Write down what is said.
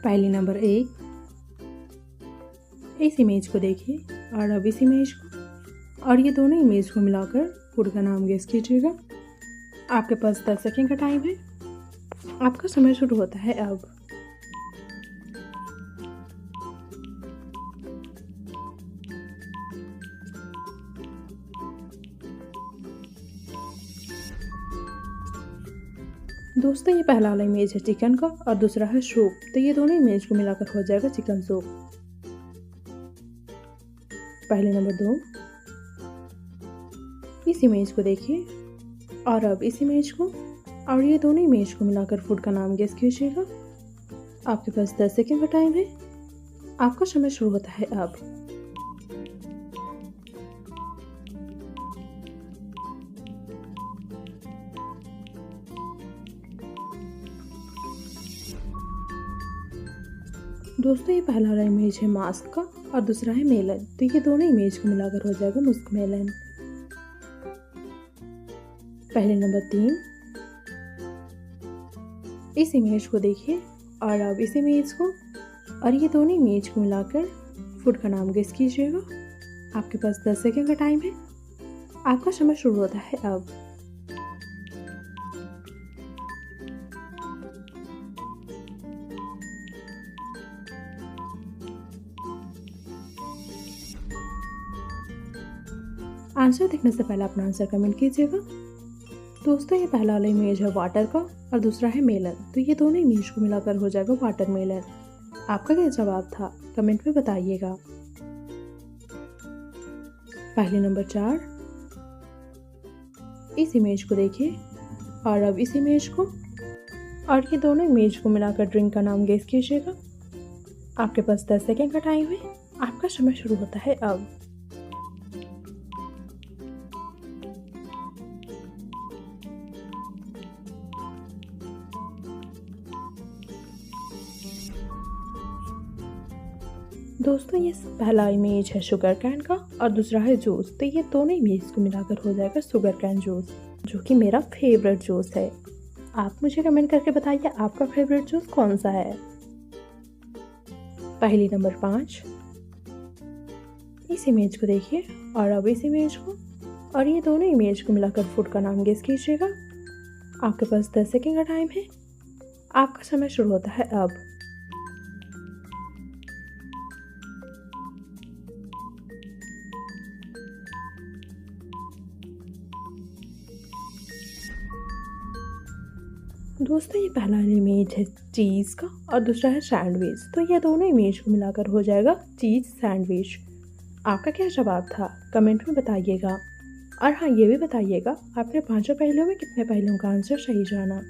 पहली नंबर 1, इस इमेज को देखिए और अब इस इमेज को, और ये दोनों इमेज को मिलाकर फूड का नाम गेस कीजिएगा। आपके पास 10 सेकंड का टाइम है। आपका समय शुरू होता है अब। दोस्तों ये पहला वाला इमेज है चिकन का और दूसरा है सूप, तो ये दोनों इमेज को मिलाकर हो जाएगा चिकन सूप। पहले नंबर 2, इस इमेज को देखिए और अब इस इमेज को, और ये दोनों इमेज को मिलाकर फूड का नाम गेस कीजिएगा। आपके पास 10 सेकंड का टाइम है। आपका समय शुरू होता है अब। दोस्तों ये पहला वाला इमेज है मास्क का और दूसरा है मेलन, तो ये दोनों इमेज को मिलाकर हो जाएगा मुस्क मेलन। पहले नंबर 3, इस इमेज को देखिए और अब इस इमेज को, और ये दोनों इमेज को मिलाकर फूड का नाम गेस कीजिएगा। आपके पास 10 सेकंड का टाइम है। आपका समय शुरू होता है अब। आंसर देखने से पहले अपना आंसर कमेंट कीजिएगा। दोस्तों ये पहला वाला इमेज है वाटर का और दूसरा है मेलन, तो ये दोनों इमेज को मिलाकर हो जाएगा वाटरमेलन। आपका क्या जवाब था कमेंट में बताइएगा। पहले नंबर 4, इस इमेज को देखिए और अब इस इमेज को, और ये दोनों इमेज को मिलाकर ड्रिंक का नाम गेस कीजिएगा। आपके पास 10 सेकंड का टाइम है। आपका समय शुरू होता है अब। दोस्तों ये पहला इमेज है शुगर कैन का और दूसरा है जूस, तो ये दोनों इमेज को मिलाकर हो जाएगा शुगर कैन जूस, जो कि मेरा फेवरेट जूस है। आप मुझे कमेंट करके बताइए आपका फेवरेट जूस कौन सा है। पहली नंबर 5, इस इमेज को देखिए और अब इस इमेज को, और ये दोनों इमेज को मिलाकर फूड का नाम गेस कीजिएगा। आपके पास 10 सेकंड का टाइम है। आपका समय शुरू होता है अब। दोस्तों ये पहला इमेज है चीज़ का और दूसरा है सैंडविच, तो ये दोनों इमेज को मिलाकर हो जाएगा चीज़ सैंडविच। आपका क्या जवाब था कमेंट में बताइएगा। और हाँ ये भी बताइएगा आपने 5 पहलुओं में कितने पहलुओं का आंसर सही जाना।